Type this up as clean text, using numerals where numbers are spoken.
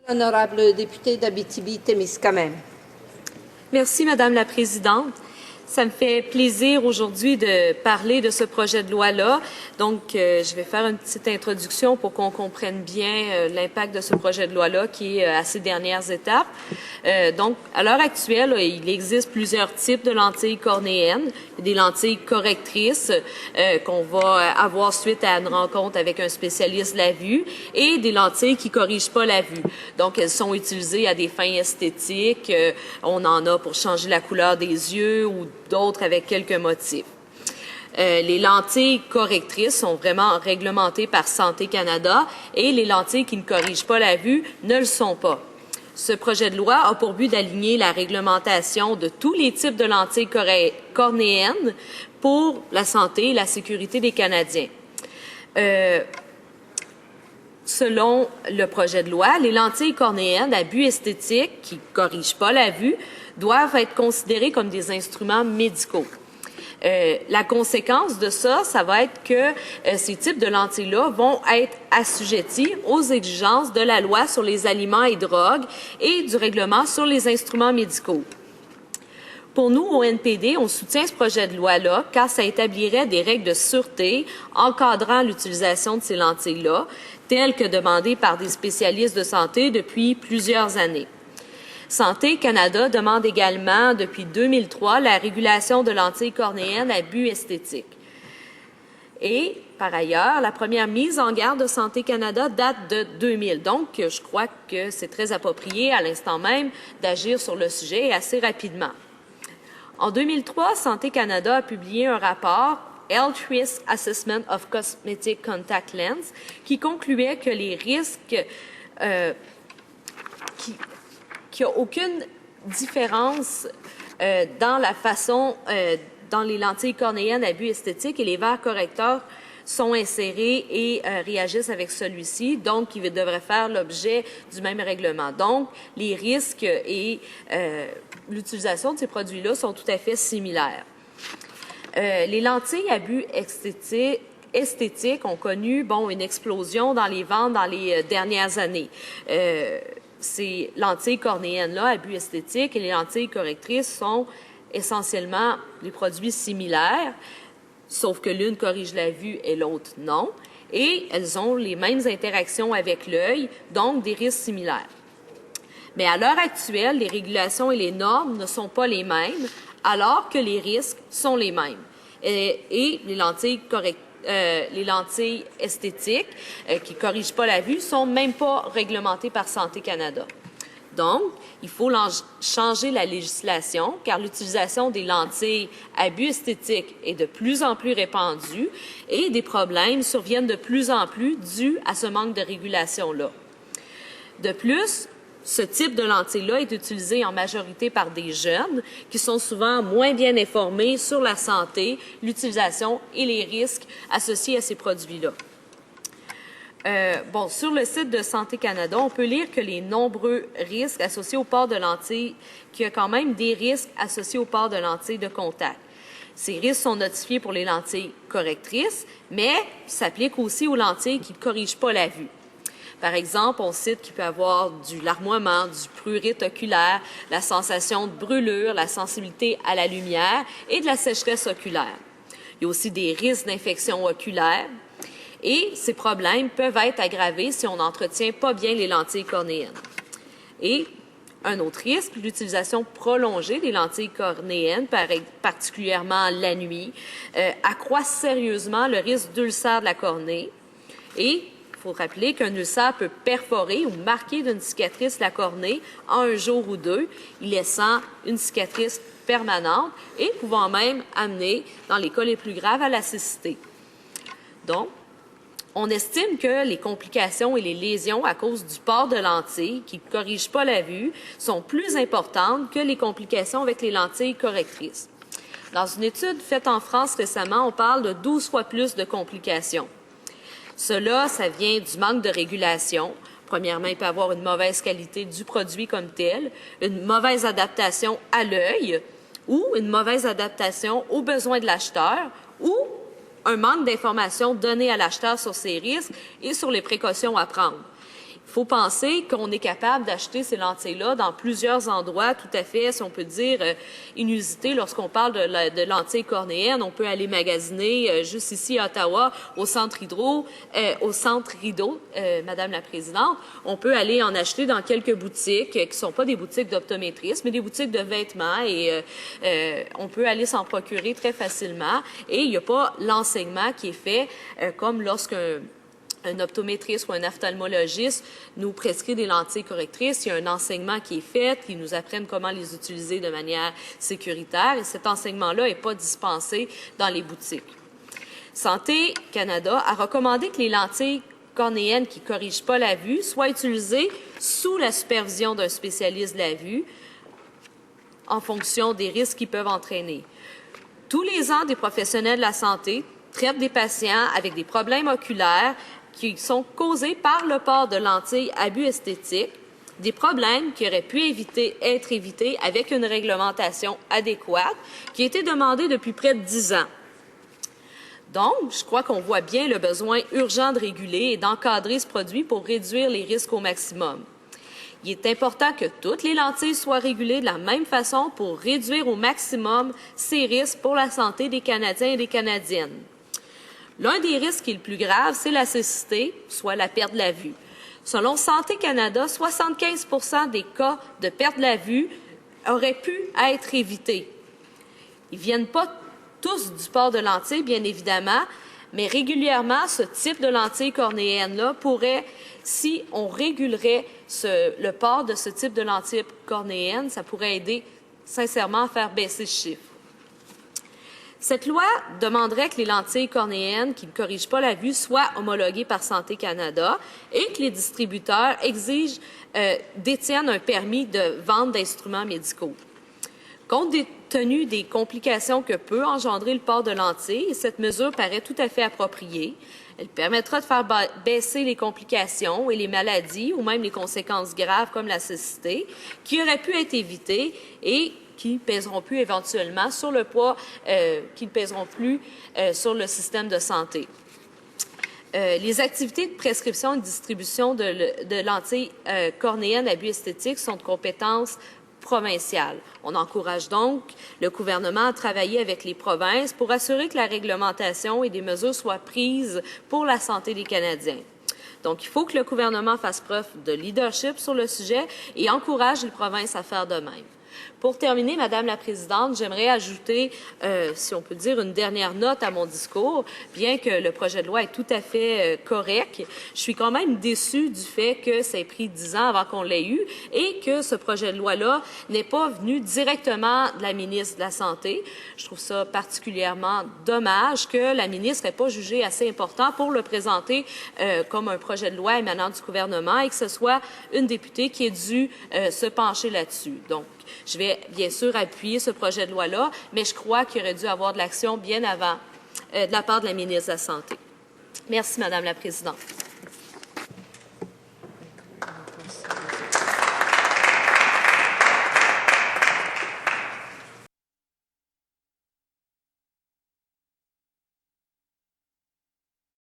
Honorable député d'Abitibi-Témiscamingue. Merci, Madame la Présidente. Ça me fait plaisir aujourd'hui de parler de ce projet de loi-là. Donc, je vais faire une petite introduction pour qu'on comprenne bien l'impact de ce projet de loi-là qui est à ses dernières étapes. Donc, à l'heure actuelle, il existe plusieurs types de lentilles cornéennes. Des lentilles correctrices qu'on va avoir suite à une rencontre avec un spécialiste de la vue et des lentilles qui corrigent pas la vue. Donc, elles sont utilisées à des fins esthétiques. On en a pour changer la couleur des yeux ou d'autres avec quelques motifs. Les lentilles correctrices sont vraiment réglementées par Santé Canada et les lentilles qui ne corrigent pas la vue ne le sont pas. Ce projet de loi a pour but d'aligner la réglementation de tous les types de lentilles cornéennes pour la santé et la sécurité des Canadiens. Selon le projet de loi, les lentilles cornéennes à but esthétique qui ne corrigent pas la vue doivent être considérées comme des instruments médicaux. La conséquence de ça, ça va être que ces types de lentilles-là vont être assujettis aux exigences de la loi sur les aliments et drogues et du règlement sur les instruments médicaux. Pour nous, au NPD, on soutient ce projet de loi-là car ça établirait des règles de sûreté encadrant l'utilisation de ces lentilles-là, telles que demandées par des spécialistes de santé depuis plusieurs années. Santé Canada demande également, depuis 2003, la régulation de lentilles cornéennes à but esthétique. Et, par ailleurs, la première mise en garde de Santé Canada date de 2000. Donc, je crois que c'est très approprié à l'instant même d'agir sur le sujet et assez rapidement. En 2003, Santé Canada a publié un rapport Health Risk Assessment of Cosmetic Contact Lens qui concluait que les risques qu'il n'y a aucune différence dans la façon dans les lentilles cornéennes à but esthétique et les verres correcteurs sont insérés et réagissent avec celui-ci, donc ils devraient faire l'objet du même règlement. Donc, les risques et l'utilisation de ces produits-là sont tout à fait similaires. Les lentilles à but esthétique ont connu une explosion dans les ventes dans les dernières années. Ces lentilles cornéennes-là, à but esthétique, et les lentilles correctrices sont essentiellement des produits similaires, sauf que l'une corrige la vue et l'autre non, et elles ont les mêmes interactions avec l'œil, donc des risques similaires. Mais à l'heure actuelle, les régulations et les normes ne sont pas les mêmes, alors que les risques sont les mêmes. Et les lentilles esthétiques qui ne corrigent pas la vue sont même pas réglementées par Santé Canada. Donc, il faut changer la législation car l'utilisation des lentilles à but esthétique est de plus en plus répandue et des problèmes surviennent de plus en plus dus à ce manque de régulation-là. De plus, ce type de lentilles-là est utilisé en majorité par des jeunes qui sont souvent moins bien informés sur la santé, l'utilisation et les risques associés à ces produits-là. Sur le site de Santé Canada, on peut lire que les nombreux risques associés au port de lentilles, qu'il y a quand même des risques associés au port de lentilles de contact. Ces risques sont notifiés pour les lentilles correctrices, mais s'appliquent aussi aux lentilles qui ne corrigent pas la vue. Par exemple, on cite qu'il peut y avoir du larmoiement, du prurite oculaire, la sensation de brûlure, la sensibilité à la lumière et de la sécheresse oculaire. Il y a aussi des risques d'infection oculaire et ces problèmes peuvent être aggravés si on n'entretient pas bien les lentilles cornéennes. Et un autre risque, l'utilisation prolongée des lentilles cornéennes, particulièrement la nuit, accroît sérieusement le risque d'ulcère de la cornée et il faut rappeler qu'un ulcère peut perforer ou marquer d'une cicatrice la cornée en un jour ou deux, y laissant une cicatrice permanente et pouvant même amener, dans les cas les plus graves, à la cécité. Donc, on estime que les complications et les lésions à cause du port de lentilles qui ne corrigent pas la vue sont plus importantes que les complications avec les lentilles correctrices. Dans une étude faite en France récemment, on parle de 12 fois plus de complications. Cela, ça vient du manque de régulation. Premièrement, il peut y avoir une mauvaise qualité du produit comme tel, une mauvaise adaptation à l'œil ou une mauvaise adaptation aux besoins de l'acheteur ou un manque d'informations données à l'acheteur sur ces risques et sur les précautions à prendre. Il faut penser qu'on est capable d'acheter ces lentilles-là dans plusieurs endroits tout à fait, si on peut dire, inusités. Lorsqu'on parle de lentilles cornéennes, on peut aller magasiner juste ici à Ottawa, au Centre Rideau, Madame la Présidente. On peut aller en acheter dans quelques boutiques qui ne sont pas des boutiques d'optométristes, mais des boutiques de vêtements et on peut aller s'en procurer très facilement. Et il n'y a pas l'enseignement qui est fait comme lorsqu'un optométriste ou un ophtalmologiste nous prescrit des lentilles correctrices. Il y a un enseignement qui est fait, qui nous apprennent comment les utiliser de manière sécuritaire et cet enseignement-là n'est pas dispensé dans les boutiques. Santé Canada a recommandé que les lentilles cornéennes qui ne corrigent pas la vue soient utilisées sous la supervision d'un spécialiste de la vue en fonction des risques qu'ils peuvent entraîner. Tous les ans, des professionnels de la santé traitent des patients avec des problèmes oculaires qui sont causés par le port de lentilles à but esthétique, des problèmes qui auraient pu être évités avec une réglementation adéquate qui a été demandée depuis près de 10 ans. Donc, je crois qu'on voit bien le besoin urgent de réguler et d'encadrer ce produit pour réduire les risques au maximum. Il est important que toutes les lentilles soient régulées de la même façon pour réduire au maximum ces risques pour la santé des Canadiens et des Canadiennes. L'un des risques qui est le plus grave, c'est la cécité, soit la perte de la vue. Selon Santé Canada, 75 des cas de perte de la vue auraient pu être évités. Ils ne viennent pas tous du port de lentilles, bien évidemment, mais régulièrement, ce type de lentilles cornéennes-là pourrait, si on régulerait le port de ce type de lentilles cornéennes, ça pourrait aider sincèrement à faire baisser ce chiffre. Cette loi demanderait que les lentilles cornéennes qui ne corrigent pas la vue soient homologuées par Santé Canada et que les distributeurs détiennent un permis de vente d'instruments médicaux. Compte tenu des complications que peut engendrer le port de lentilles, cette mesure paraît tout à fait appropriée. Elle permettra de faire baisser les complications et les maladies ou même les conséquences graves comme la cécité qui auraient pu être évitées et qui ne pèseront plus éventuellement sur le poids, qui ne pèseront plus sur le système de santé. Les activités de prescription et de distribution de lentilles cornéennes à but esthétique sont de compétence provinciale. On encourage donc le gouvernement à travailler avec les provinces pour assurer que la réglementation et des mesures soient prises pour la santé des Canadiens. Donc, il faut que le gouvernement fasse preuve de leadership sur le sujet et encourage les provinces à faire de même. Pour terminer, Madame la Présidente, j'aimerais ajouter, si on peut dire, une dernière note à mon discours. Bien que le projet de loi est tout à fait correct, je suis quand même déçue du fait que ça ait pris 10 ans avant qu'on l'ait eu et que ce projet de loi-là n'est pas venu directement de la ministre de la Santé. Je trouve ça particulièrement dommage que la ministre n'ait pas jugé assez important pour le présenter comme un projet de loi émanant du gouvernement et que ce soit une députée qui ait dû se pencher là-dessus. Donc, je vais bien sûr appuyer ce projet de loi-là, mais je crois qu'il aurait dû avoir de l'action bien avant de la part de la ministre de la Santé. Merci, Madame la Présidente.